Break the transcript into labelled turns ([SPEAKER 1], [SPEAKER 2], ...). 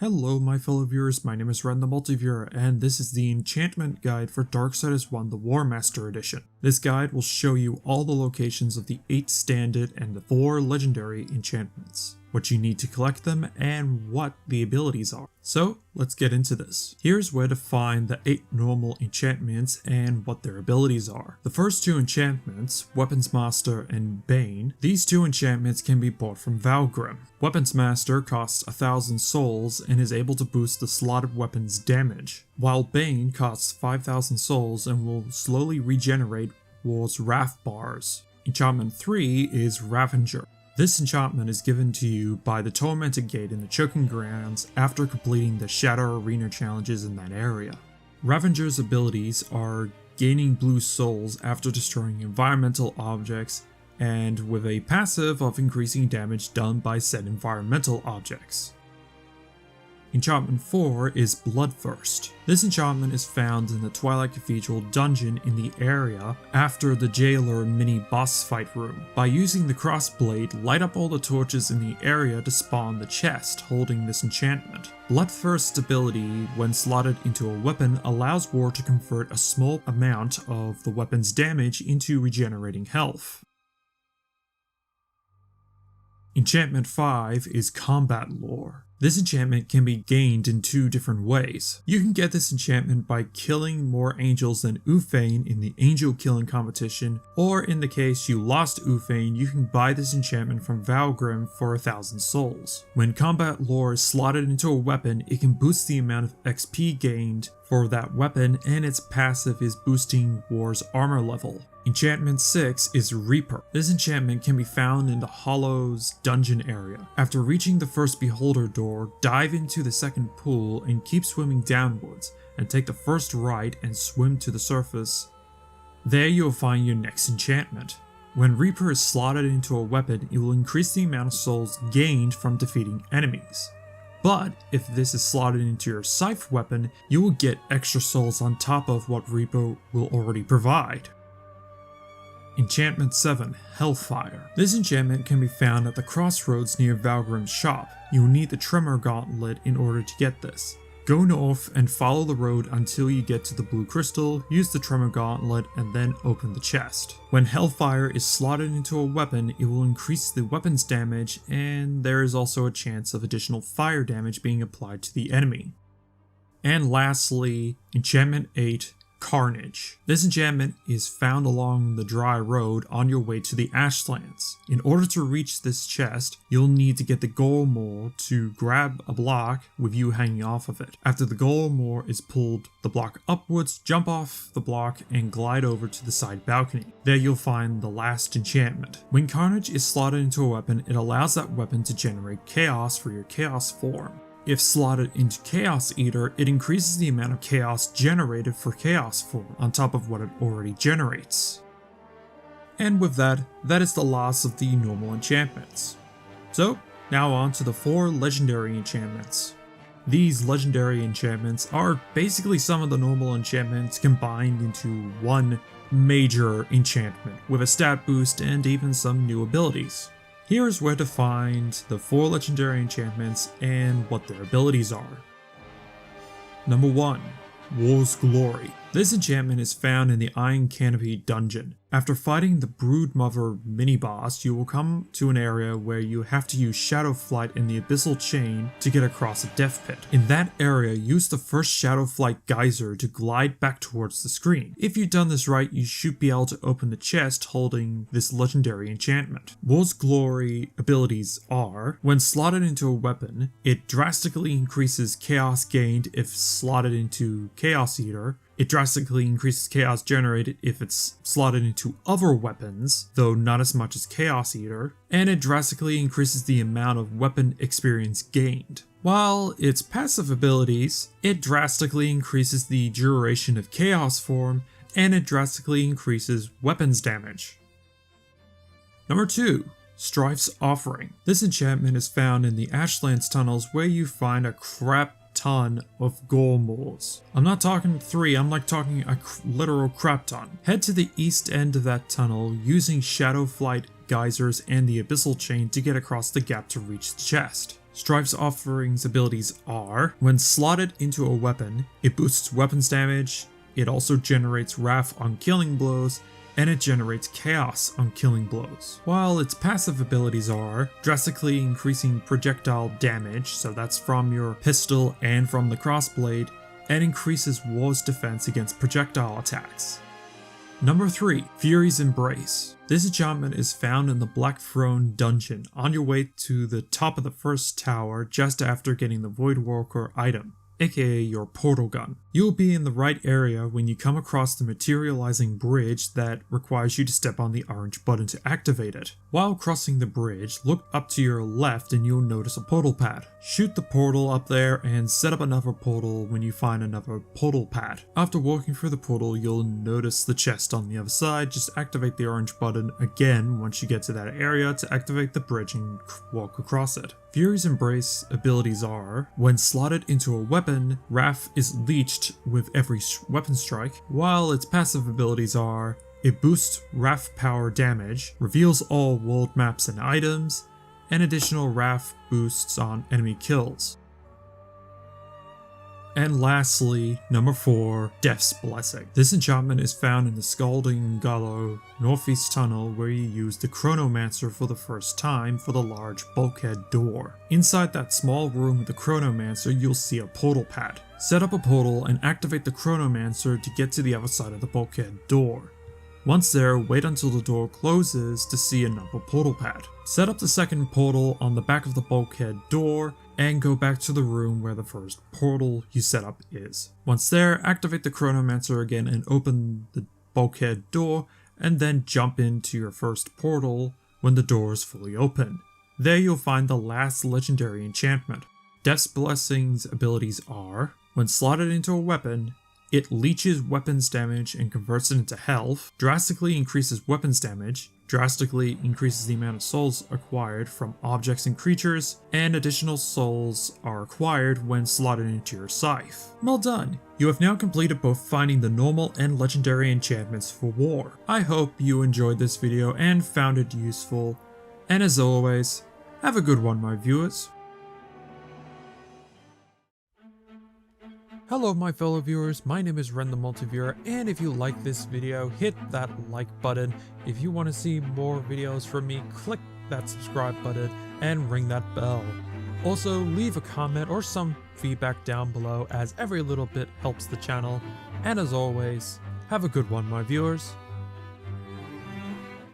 [SPEAKER 1] Hello my fellow viewers, my name is Ren The Multiviewer, and this is the enchantment guide for Darksiders 1, the Warmastered edition. This guide will show you all the locations of the 8 standard and the 4 legendary enchantments, what you need to collect them, and what the abilities are. So let's get into this. Here's where to find the 8 normal enchantments and what their abilities are. The first 2 enchantments, Weapons Master and Bane, these 2 enchantments can be bought from Vulgrim. Weapons Master costs 1000 souls and is able to boost the slotted weapon's damage, while Bane costs 5000 souls and will slowly regenerate War's Wrath bars. Enchantment 3 is Ravager. This enchantment is given to you by the Tormented Gate in the Choking Grounds after completing the Shadow Arena challenges in that area. Ravager's abilities are gaining blue souls after destroying environmental objects, and with a passive of increasing damage done by said environmental objects. Enchantment 4 is Bloodthirst. This enchantment is found in the Twilight Cathedral dungeon in the area after the Jailer mini boss fight room. By using the crossblade, light up all the torches in the area to spawn the chest holding this enchantment. Bloodthirst's ability, when slotted into a weapon, allows War to convert a small amount of the weapon's damage into regenerating health. Enchantment 5 is Combat Lore. This enchantment can be gained in 2 different ways. You can get this enchantment by killing more angels than Ufane in the angel killing competition, or in the case you lost Ufane, you can buy this enchantment from Vulgrim for 1000 souls. When Combat Lore is slotted into a weapon, it can boost the amount of XP gained for that weapon, and its passive is boosting War's armor level. Enchantment 6 is Reaper. This enchantment can be found in the Hollows dungeon area. After reaching the first Beholder door, dive into the second pool and keep swimming downwards, and take the first right and swim to the surface. There you'll find your next enchantment. When Reaper is slotted into a weapon, it will increase the amount of souls gained from defeating enemies. But if this is slotted into your scythe weapon, you will get extra souls on top of what Reaper will already provide. Enchantment 7, Hellfire. This enchantment can be found at the crossroads near Vulgrim's shop. You will need the Tremor Gauntlet in order to get this. Go north and follow the road until you get to the blue crystal, use the Tremor Gauntlet, and then open the chest. When Hellfire is slotted into a weapon, it will increase the weapon's damage, and there is also a chance of additional fire damage being applied to the enemy. And lastly, Enchantment 8, Carnage. This enchantment is found along the dry road on your way to the Ashlands. In order to reach this chest, you'll need to get the Golmore to grab a block with you hanging off of it. After the Golmore is pulled the block upwards, jump off the block and glide over to the side balcony. There you'll find the last enchantment. When Carnage is slotted into a weapon, it allows that weapon to generate chaos for your chaos form. If slotted into Chaos Eater, it increases the amount of chaos generated for chaos form on top of what it already generates. And with that, that is the last of the normal enchantments. So, now on to the 4 legendary enchantments. These legendary enchantments are basically some of the normal enchantments combined into one major enchantment, with a stat boost and even some new abilities. Here is where to find the 4 legendary enchantments and what their abilities are. Number 1. War's Glory. This enchantment is found in the Iron Canopy dungeon. After fighting the Broodmother mini-boss, you will come to an area where you have to use Shadow Flight in the Abyssal Chain to get across a death pit. In that area, use the first Shadow Flight geyser to glide back towards the screen. If you've done this right, you should be able to open the chest holding this legendary enchantment. War's Glory abilities are, when slotted into a weapon, it drastically increases chaos gained if slotted into Chaos Eater. It drastically increases chaos generated if it's slotted into other weapons, though not as much as Chaos Eater, and it drastically increases the amount of weapon experience gained. While its passive abilities, it drastically increases the duration of chaos form, and it drastically increases weapons damage. Number 2. Strife's Offering. This enchantment is found in the Ashlands tunnels where you find a crap ton of Golmores. I'm not talking 3, I'm like talking a literal crap ton. Head to the east end of that tunnel using Shadow Flight geysers and the Abyssal Chain to get across the gap to reach the chest. Strife's offerings abilities are, when slotted into a weapon, it boosts weapons damage, it also generates Wrath on killing blows, and it generates Chaos on killing blows. While its passive abilities are drastically increasing projectile damage, so that's from your pistol and from the crossblade, and increases War's defense against projectile attacks. Number 3, Fury's Embrace. This enchantment is found in the Black Throne dungeon on your way to the top of the first tower just after getting the Voidwalker item, aka your portal gun. You'll be in the right area when you come across the materializing bridge that requires you to step on the orange button to activate it. While crossing the bridge, look up to your left and you'll notice a portal pad. Shoot the portal up there and set up another portal when you find another portal pad. After walking through the portal, you'll notice the chest on the other side. Just activate the orange button again once you get to that area to activate the bridge and walk across it. Fury's Embrace abilities are, when slotted into a weapon, Wrath is leeched with every weapon strike, while its passive abilities are, it boosts Wrath power damage, reveals all world maps and items, and additional Wrath boosts on enemy kills. And lastly, number 4, Death's Blessing. This enchantment is found in the Scalding Gallo northeast tunnel where you use the Chronomancer for the first time for the large bulkhead door. Inside that small room with the Chronomancer, you'll see a portal pad. Set up a portal and activate the Chronomancer to get to the other side of the bulkhead door. Once there, wait until the door closes to see another portal pad. Set up the second portal on the back of the bulkhead door and go back to the room where the first portal you set up is. Once there, activate the Chronomancer again and open the bulkhead door, and then jump into your first portal when the door is fully open. There you'll find the last legendary enchantment. Death's Blessing's abilities are, when slotted into a weapon, it leeches weapons damage and converts it into health, drastically increases weapons damage, drastically increases the amount of souls acquired from objects and creatures, and additional souls are acquired when slotted into your scythe. Well done! You have now completed both finding the normal and legendary enchantments for war. I hope you enjoyed this video and found it useful, and as always, have a good one, my viewers. Hello my fellow viewers, my name is Ren The Multiviewer, and if you like this video, hit that like button. If you want to see more videos from me, click that subscribe button and ring that bell. Also, leave a comment or some feedback down below, as every little bit helps the channel. And as always, have a good one, my viewers.